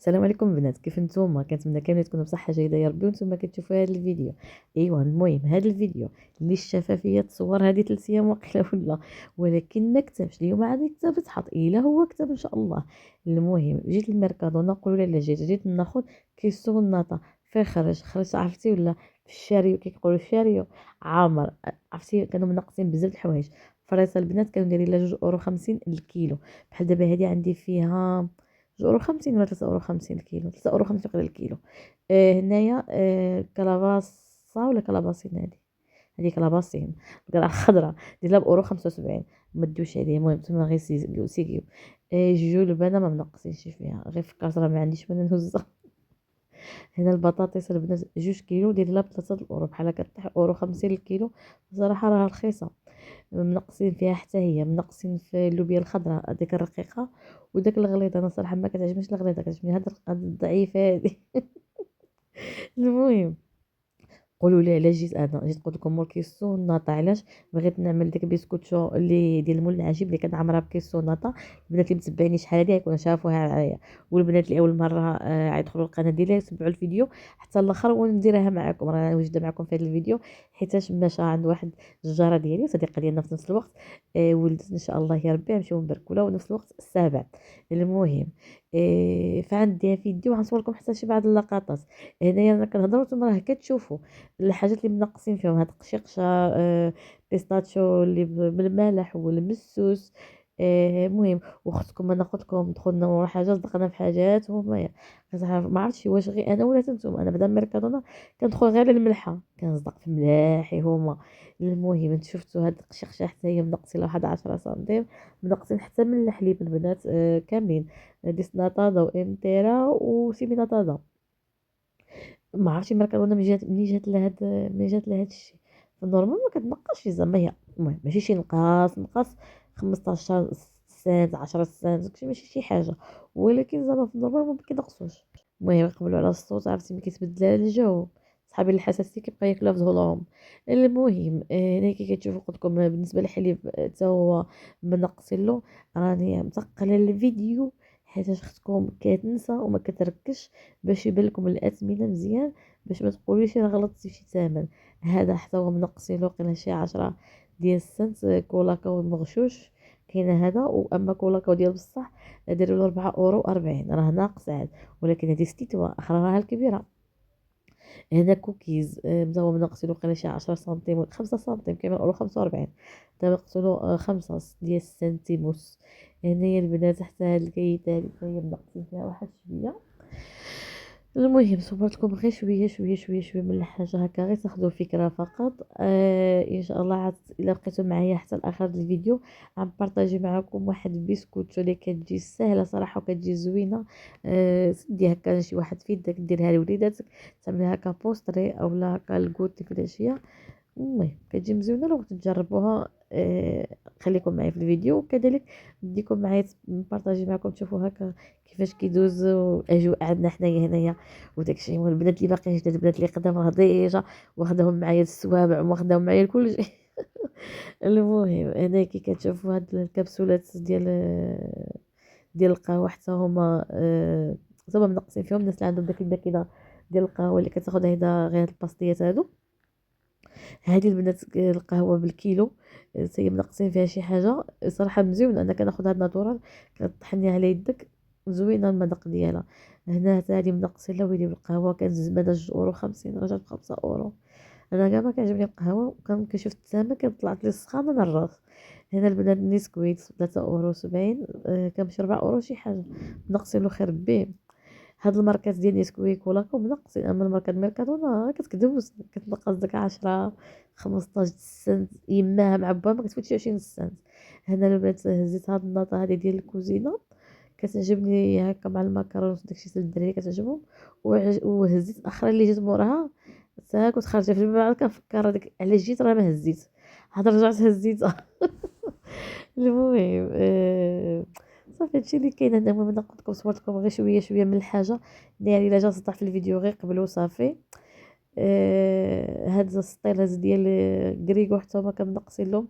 السلام عليكم بنات، كيف نتوما؟ كنتمنى كاملين تكونوا بصحه جيده يا ربي وانتم كتشوفوا هذا الفيديو. ايوا المهم هذا الفيديو اللي الشفافيه تصور هذه 3 ايام واقيلا ولا، ولكن ما كتبش اليوم عاد كتاب تحط الا هو كتاب ان شاء الله. المهم جيت الميركادو نقول لا جيت ناخذ كيسو الناطا فين خرج عرفتي ولا في الشاريو كيقولوا الشاريو عامر. عرفتي كانوا منقصين بزاف د الحوايج. فريصه البنات كانوا دايرين لها 2.50 € الكيلو. بحال دابا هذه عندي فيها 2.50 € ولا 3.50 € الكيلو، 3.50 € وقيلا الكيلو. هنايا كلاباصة ولا كلاباسين، هذه كلاباسين. القرعة الخضراء ديالها ب1.75 €. ما تدوش عليه، المهم نتوما غير سيكيو. جوج لبانة ما منقصينش فيها، غير فكرت راه ما عنديش ما نهزها. هنا البطاطس البنات 2 كيلو داير لها ب3 € بحال هكا، 1.50 € الكيلو. بصراحة راها رخيصة، منقصين فيها حتى هي، منقصين في اللوبيا الخضراء هذيك الرقيقه وداك الغليظ. انا صراحه ما كتعجبنيش الغليظه، كتعجبني هاد الضعيفه هذه. المهم قولوا لي علاش جيت قلت لكم مول كيسو ناطا. علاش بغيت نعمل ديك البسكوتشو اللي ديال مول العجيب اللي كنعمرها بكيسو ناطا. البنات اللي متبعيني شحال هادي يكونوا شافوها معايا، والبنات اللي اول مره يدخلوا القناه ديالي يتبعوا الفيديو حتى الاخر ونديرها معكم. راه واجده معكم في هذا الفيديو حيتاش مشى عند واحد الجاره ديالي وصديقه ديالنا في نفس الوقت. ولدت ان شاء الله يا ربي نمشيو نباركوا لها ونفس الوقت السابع. المهم فعندي فيديو غنصور لكم حتى شي بعض اللقطات. هنايا انا كنهضر وانتم راه كتشوفوا الحاجات اللي منقصين فيهم. هاد القشيقشه بيستاتشو اللي بالملح والمسوس. المهم واختكم انا قلت لكم دخلنا ورا حاجه صدقنا في حاجات هما ما عرفتش واش غير انا ولا نتوما. انا بعدا ميركادونا كندخل غير للملحه كنصدق في ملاحي هما. المهم انت شفتوا هاد القشيقشه حتى هي منقصين لها واحد 10 سنتيم، منقصين حتى من الحليب البنات كاملين. ديسناتادا وانتيرا وسيمي ناتادا. ما عرفتش المركبونه من جات لهاد الشيء. فالنورمال ما كتنقصش زعما هي. المهم ماشي شي نقاس 15 سنت 10 سنت داكشي ماشي شي حاجه، ولكن زعما في النورمال ما كينقصوش. المهم يقبلوا على الصوت، عرفتي ملي كيتبدل الجو صحابي الحساسيه كيبقى ياكلوا في ظهورهم. المهم هنا كي كتشوفوا قلت لكم بالنسبه للحليب حتى هو منقصين له. راني مثقله الفيديو حيت اختكم كتنسى وما كتركش باش يبان لكم الاثمنه مزيان، باش ما تقوليش راه غلطتي في شي ثمن. هذا حتى هو منقصين له قيلا شي 10 ديال السنت. كولاكاو مغشوش كاينه هذا، واما كولاكاو ديال بصح داروا له 4.40 € راه ناقص عاد. ولكن هذه ستيتوا اخرى راها الكبيره. هنا كوكيز تا هو منقصين له قيلا شي 10 سنتيم ولا 5 سنتيم كيما نقولوا 45. تا نقصوا 5 ديال السنتيموس. هنايا البنات حتى هاد الكيته هادي حتى هي منقصين فيها واحد شويه. المهم صورتكم غير شويه من الحاجه هكا غير تاخذوا فكره فقط. ان شاء الله عاد الا بقيتوا معايا حتى لاخر الفيديو عم بارطاجي معكم واحد البسكوت اللي كتجي سهله صراحه وكتجي زوينه. سدي هكا شي واحد في يدك ديرها لوليداتك، تعمليها هكا بوستري اولا هكا الكوتي في الاشياء. المهم كتجي مزيونه لو تجربوها. خليكم معايا في الفيديو وكذلك نديكم معايا نبارطاجي معكم تشوفوا هكا كيفاش كيدوز الاجواء عندنا حنايا هنايا وداكشي. والبنات اللي باقيين جداد البنات اللي قدام راه ديجا واخداهم معايا السوابع واخداهم معايا كل شيء. المهم هنا كي كتشوفوا هاد الكبسولات ديال القهوه حتى هما زعما منقصين فيهم. الناس اللي عندهم داك الماكينه ديال القهوه اللي كتاخد هيدا غير الباستيات هادو. هذه البنات القهوه بالكيلو هي منقصين فيها شي حاجه صراحه مزيون. انا كناخذ هاد ناتورال كطحني على يدك زوينه المذاق ديالها. هنا حتى هذه منقصين لها ويلي بالقهوه كان زعما 2.50 € رجعت ب5 €. انا كاع ما كيعجبني القهوه وكان كنشوف الثمن كطلعت لي السخانه من الراس. هنا البنات نيسكويك 3.70 € كنمشي 4 € شي حاجه ناقصين له خير به. هاد الماركات ديال نيسكويك ولاكو منقصين، اما الماركات ميركادونا كتكدوز كتنقص داك 10 15 سنت يماها مع با ما كتفوتش 20 سنت. هنا البنات هزيت هاد الناطه هادي ديال الكوزينه كتعجبني هكا مع المكرونات داكشي حتى الدراري كتعجبهم. وهزيت اخرى اللي جات موراها حتى كنت خارجه في الباب عاد كنفكر هذيك علاش جيت راه ما هزيت عاد رجعت هزيتها. المهم صافي هادشي اللي كاين هنا. المهم انا قلت لكم صورت لكم غير شويه من الحاجه يعني الا جا صداع في الفيديو غير قبلوا صافي. هاد السطيلات ديال كريغو حتى هما كنقصين لهم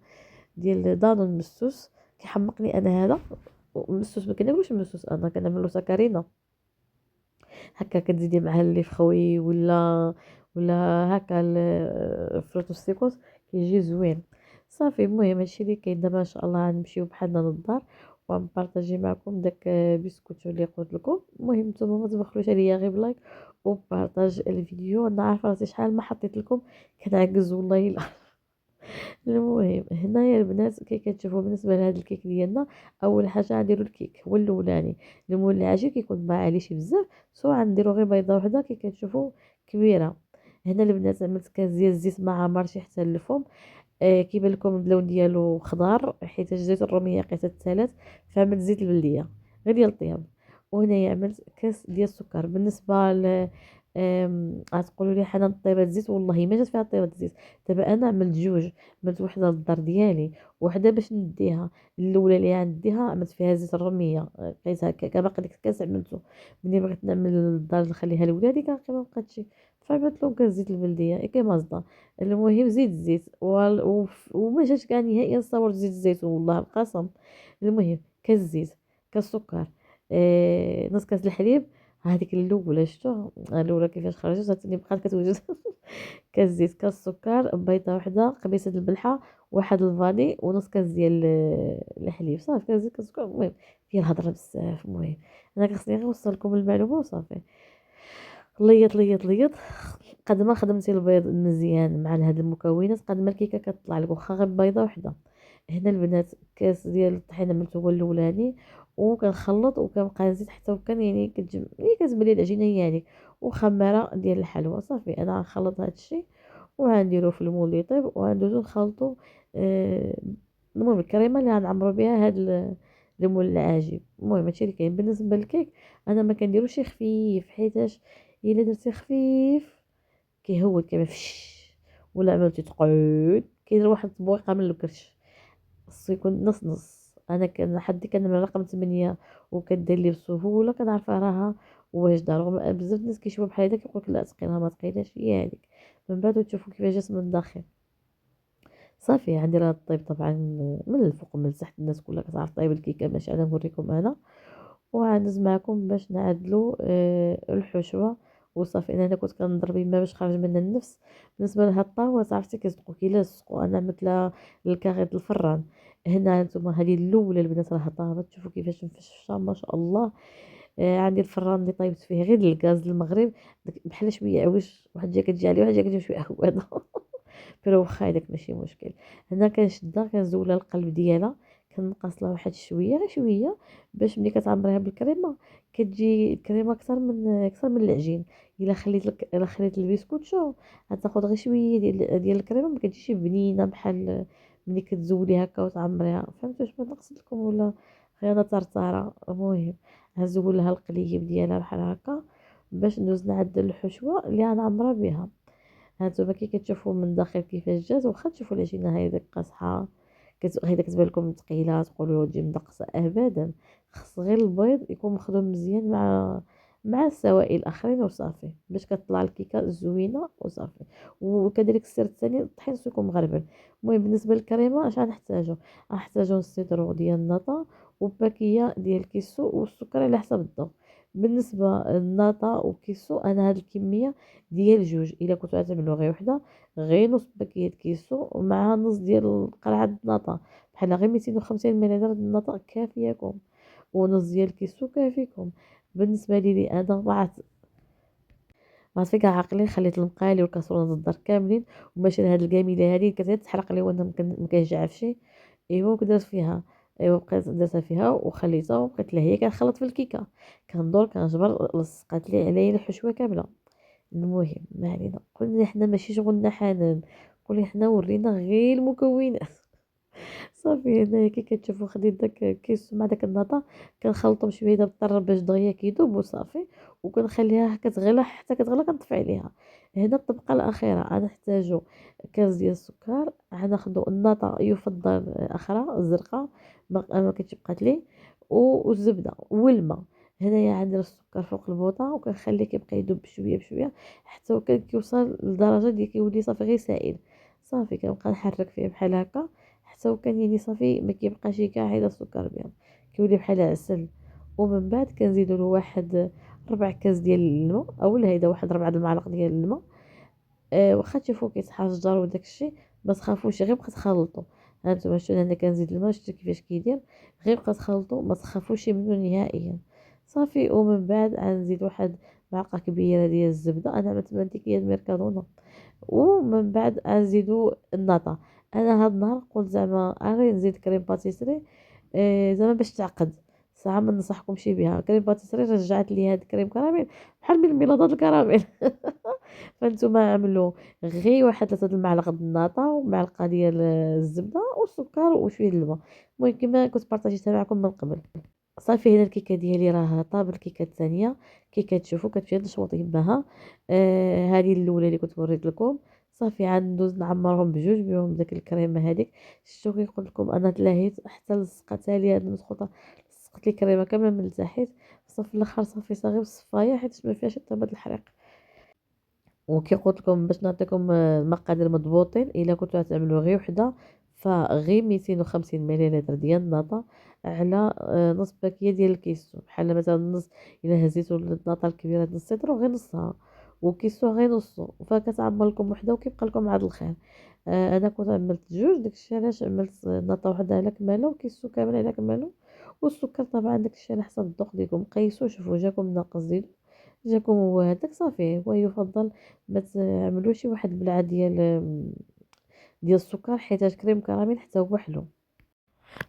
ديال دانون مسوس. كيحمقني انا هذا مسوس ما كناكلوش مسوس، انا كنعملو سكرينه. هكا كتزيدي معاه اللي فخوي ولا هكا الفروتو سيكوس كيجي زوين. صافي المهم هادشي اللي كاين دابا ان شاء الله غنمشيو بحالنا للدار وغنبارطاجي معكم داك بسكوتو اللي قلت لكم. المهم نتوما ما تبخلوش عليا غير بلايك وبارطاج الفيديو. انا عارفه راسي شحال ما حطيت لكم كنعجز والله الا. المهم هنايا البنات كي كتشوفوا بالنسبه لهذا الكيك ديالنا، اول حاجه غنديروا الكيك هو الاولاني. المهم العجين كيكون باقي عليه شي بزاف، سواء غنديروا غير بيضه وحده كي كتشوفوا كبيره. هنا البنات عملت كاس ديال الزيت ما عمرش حتى اللفوم. كيبان لكم اللون ديالو خضار حيت زيت الروميه قيت الثلاث، فعملت زيت البلديه غير ديال الطياب. وهنايا عملت كاس ديال السكر. بالنسبه ل غتقولوا لي حنان طيبات الزيت، والله ما جات فيها طيبات الزيت. دابا انا عملت جوج، عملت وحده للدار ديالي وحده باش نديها. الاولى اللي غنديها عملت فيها زيت الروميه، لقيتها باقي ديك الكاس عملته. ملي بغيت نعمل للدار نخليها لولادي كنلقى ما بقاتش، فعملت لهم كاس زيت البلديه كيما صدا. المهم زيت الزيت وما جاتش كاع نهائيا صورت زيت الزيتون والله القسم. المهم كاس زيت، كاس سكر، نص كاس الحليب. هذيك الاولى شفتو الاولى كيفاش خرجت، الثانيه بقات كتوجد. كاس زيت، كاس سكر، بيضه وحده، قبيصه البلحه، واحد الفاني، ونص كاس ديال الحليب. صافي كاس زيت كاس سكر. المهم فيها الهضره بزاف. المهم انا كنخصني غير نوصل لكم المعلومه وصافي. ليط ليط ليط. قد ما خدمتي البيض مزيان مع هاد المكونات قد ما الكيكه كتطلع لك واخا غير بيضه وحده. هنا البنات كاس ديال الطحين عملته هو الاولاني، وكنخلط وكنبقى نزيد حتى وكان يعني يعني كتبان لي العجينه هي يعني وخماره ديال الحلوى. صافي انا غنخلط هاد الشيء وغنديرو في المول اللي يطيب وغندوزو نخلطو. آه المهم الكريمه اللي غنعمرو بها هاد المول العجيب. المهم هادشي اللي كاين بالنسبه للكيك. انا ما كنديروش خفيف حيتاش الا درتي خفيف كيهود كيما فش، ولا عملتي تقعد كيدير واحد الطبويقه من الكرش. خصو يكون نص نص. انا كان حدي كان رقم 8 وكدير لي بسهوله كنعرفها راها واجده، رغم بزاف الناس كيشوفوا بحال هكا كيقولك لا ثقيلها ما ثقيلاش هي هذيك. من بعد تشوفوا كيفاش جات من الداخل. صافي عندي راه الطيب طبعا من الفوق ومن التحت الناس كلها كتعرف طيب الكيكه ماشي انا نوريكم انا. وغندوز معكم باش نعدلو الحشوه. وصافي انا كنت كنضرب يما باش خرج منها النفس. بالنسبه لهاد الطاوه عرفتي كيصدقوا كيلاصقوا، انا مثل الكاغيط الفران. هنا نتوما هذه الاولى البنات راه طابت، شوفوا كيفاش مفشفشه ما شاء الله. عندي الفران اللي طيبت فيه غير الغاز المغرب بحال شويه عوج، واحد جا كتجي عليه واحد جا كتجي شويه هواده. pero واخا هداك ماشي مشكل. هنا كنشدها كنزولها القلب ديالها، كنقص لها واحد شويه غير شويه باش ملي كتعمريها بالكريمه كتجي الكريمه اكثر من العجين. الا خليت البسكوت شو غتاخد غير شويه ديال الكريمه ما كتجيش بنينه بحال ملي كتزولي هكا وتعمريها. فهمتوا واش بغيت نقصد لكم ولا غير انا طرطاره؟ المهم غنزولها القليب ديالها بحال هكا باش ندوز نعدل الحشوه اللي غنعمرها بها. هانتوما كي كتشوفوا من الداخل كيفاش جات، واخا تشوفوا العجينه هايدا قاصحه هيدا كتبان لكم ثقيله تقولوا تجي مدقسه ابدا. خص غير البيض يكون مخدوم مزيان مع السوائل الاخرين وصافي باش كتطلع الكيكه زوينه وصافي. وكذلك السر الثاني الطحين خصو يكون مغربل. المهم بالنسبه للكريمه اش غنحتاجو السيترو ديال النطا وباكيه ديال كيسو والسكر على حسب الذوق. بالنسبه للنطا وكيسو انا هاد الكميه ديال جوج، الا كنتو غتعملوا غير وحده غير نص باكية كيسو ومع نص ديال قرعة النطا بحال غير 250 مليلتر د النطا كافياكم، ونص ديال الكيسو كافيكم. بالنسبه لي انا ما فيك عاقلين خليت المقالي والكاسرونه الدار كاملين وماشي لهاد الكاميله هادي كانت تحرق لي وانا مكنجعفش. ايوا وكدرت فيها، ايوا بقيت درتها فيها وخليتها وبقيت لها هي كنخلط في الكيكه كندور كنجبر لصقات لي عليا الحشوه كامله. المهم ما علينا، قلنا حنا ماشي شغلنا حنان، قولي حنا ورينا غير المكونات. صافي هنايا كي كتشوفوا خديت داك كيس مع داك النطا كنخلطو بشويه ديال الطر باش دغيا كيذوب وصافي. وكنخليها كتغلى حتى كتغلى كنطفي عليها. هنا الطبقه الاخيره غنحتاجو كاس ديال السكر، غناخدو النطا يفضل اخرى زرقاء ما كتجي بقات لي والزبده والماء. هنايا عندنا السكر فوق البوطه وكنخليه كيبقى يذوب بشويه بشويه حتى هو كيوصل لدرجه ديال كيولي صافي غير سائل. صافي كنبقى نحرك فيه بحال هكا حتى وكان يعني صافي ما كيبقاش كاع غير السكر بيض كيولي بحال عسل. ومن بعد كنزيدو له واحد ربع كاس ديال الماء، اولا هيدا واحد 4 المعالق ديال الماء. واخا تشوفو كيتحجر وداك الشيء ما تخافوش، غير بقى تخلطوا. هانتوما شفتوا انا كنزيد الماء، شفتوا كيفاش كيدير، غير بقى تخلطوا ما تخافوش منه نهائيا. صافي. ومن بعد غنزيد واحد معلقه كبيره ديال الزبده، انا عملت مانتيكيه ميركادونا. ومن بعد غنزيدو النطا. انا هاد النهار قلت زعما غير نزيد كريم باتيسري، زعما باش تعقد. ساعه ما ننصحكمش بها كريم باتيسري، رجعت لي هاد كريم كراميل بحال من الميلادات الكراميل. فانتوما عملوا غير واحد 3 المعالق د النطا ومعلقه ديال الزبده والسكر وشويه د الماء. المهم كما كنت بارطاجيتها معكم من قبل. صافي. هنا الكيكه ديالي راه طاب. الكيكه الثانيه كي كتشوفوا كتمشي تشوطي بها. هذه الاولى اللي كنت وريت لكم. صافي عاد ندوز نعمرهم بجوج بهم داك الكريمه هذيك. شفتوا كي قلت لكم انا تلاهيت حتى لصقتها لي هاد المسخوطه، لصقت لي كريمه كامله من التحت. صافي في الاخر صافي صغير بالصفايه حيت ما فيهاش حتى بهاد الحريق. وكي قلت لكم باش نعطيكم المقادير مضبوطين، الا كنتو غتعملوا غير وحده فغير 250 مليلتر ديال النطا على نص باكيه ديال الكيسو. بحال مثلا نص، الا هزيتو النطا الكبيره نص سيطرو غير نصها، وكيسو غير نصو، فكتعمر لكم وحده وكيبقى لكم عاد الخير. انا كنت عملت جوج، داكشي علاش عملت نطا وحده على كمالو وكيسو كامل على كمالو. والسكر طبعا داكشي على حسب الذوق ديالكم، قيسوا شوفوا جاكم ناقص زيدوا، جاكم هو هذاك صافي. ويفضل ما تعملوش واحد البلعه ديال السكر، حيت كريم كراميل حتى هو حلو.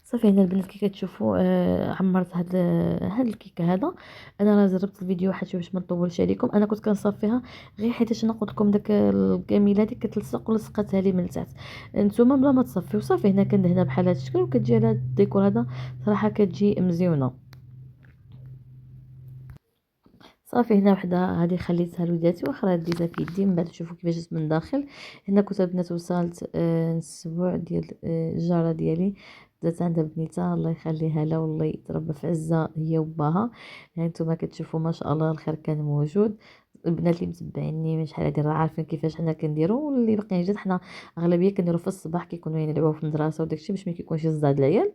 صافي. هنا البنات كي كتشوفوا عمرت هاد الكيكه هذا. انا راه جربت الفيديو حتى باش ما نطولش عليكم. انا كنت كنصفيها غير حيت انا قلت لكم داك الكميله هذيك كتلصق ولصقتها لي من التحت. نتوما بلا ما تصفيو صافي. هنا كندهنها بحال هذا الشكل وكتجي على هذا الديكور هذا، صراحه كتجي مزيونه. صافي. هنا وحده هذه خليتها لوليداتي واخرى ديتها في يدي. من بعد شوفوا كيفاش جات من الداخل. هنا كنت البنات وصلت السبوع ديال الجاره ديالي، دات عندها بنيتها الله يخليها لها والله يتربى في عزها هي وباها. يعني نتوما كتشوفوا ما شاء الله الخير كان موجود. البنات اللي متبعيني من شحال هادي راه عارفين كيفاش حنا كنديروا، واللي باقيين جداد حنا اغلبيه كنديروا في الصباح كيكونوا يلعبوا في المدرسه وداكشي باش ما كيكونش الزاد العيال.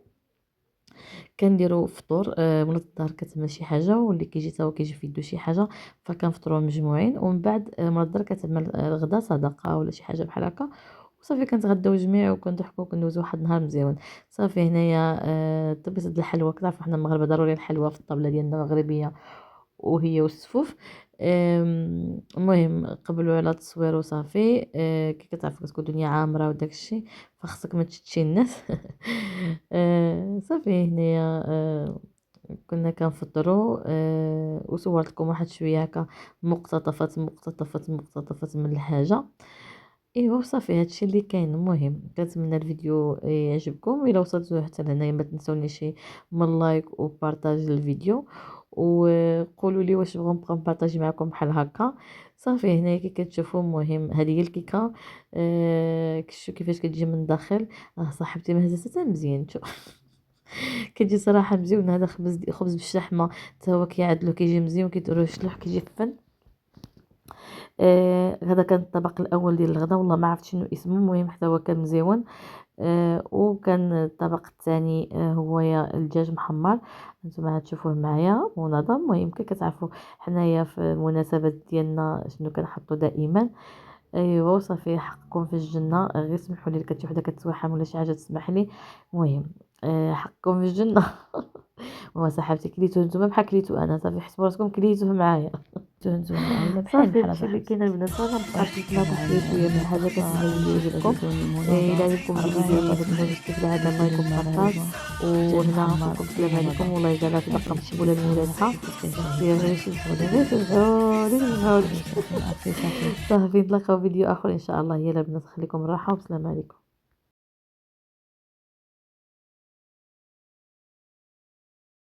كنديروا فطور. ولاد الدار كتعمل شي حاجه واللي كيجي تا هو كيجي في يدو شي حاجه، فكنفطروا مجموعين. ومن بعد مرات الدار كتعمل الغدا صدقه ولا شي حاجه بحال هكا. وصافي كنتغداو جميع وكنضحكوا وكندوزوا واحد النهار مزيان. صافي. هنايا طبيت هاد الحلوى. كتعرفوا حنا المغاربه ضروري الحلوى في الطابله ديالنا المغربيه وهي والسفوف. المهم قبلوا على التصوير وصافي. كي كتعرفوا كتكون الدنيا عامره وداك الشيء، فخصك ما تشتشي الناس. صافي. هنايا كنا كنفطروا. وصورت لكم واحد شويه هكا مقتطفات مقتطفات مقتطفات من الحاجه. ايوا وصافي هادشي اللي كاين. المهم كنتمنى الفيديو يعجبكم. الا وصلتوا حتى لهنايا ما تنسونيش من لايك وبارطاج الفيديو، وقولوا لي واش بغيت نبقى نبارطاجي معكم بحال هكا. صافي. هنايا كي كتشوفوا المهم هذه هي الكيكه. كشوفوا كيفاش كتجي من الداخل. صاحبتي مهزتها مزيان كتجي صراحه مزيون. هذا خبز بالشحمه حتى هو كيعدلو كيجي مزيون، كيديروه شلوح كيجي فن. هذا كان الطبق الاول ديال الغداء، والله ما عرفت شنو اسمه. المهم حتى هو كان مزيون. وكان الطبق الثاني هو يا الدجاج محمر. نتوما غتشوفوه معايا منظم. المهم كي كتعرفوا حنايا في المناسبات ديالنا شنو كنحطوا دائما. ايوا وصافي. حقكم في الجنه. غير سمحوا لي كنتي وحده كتوحم ولا شي حاجه تسمح لي. المهم حقكم في الجنه. وما صاحبتي كليتو نتوما بحال كليتو انا. صافي حسبوا راسكم كليتوه معايا. نتوما ولا صافي بحال هادشي اللي صاحبتي. كاين البنات. انا بقى واش درت معكم كيكون شويه من الحاجه. كنتمنى الفيديو يعجبكم. زيتون الا ليموناده عجبكم الفيديو 4 ديالي ما بطاطس تنسونيش كيف العاده دجاج لايك وبارطاج. المغاربه دجاج وهنا محمر نقولكم السلام عليكم. ليموناده. والله الا لا واش تبقى هادشي مقبوله اللي كاين لولادها. صاحبتي شتي غير كنشاهدوه سمحولي غير سمحولي سمحولي. صافي صافي نتلاقاو فيديو اخر ان شاء الله. يلا البنات خليكم الراحه والسلام عليكم.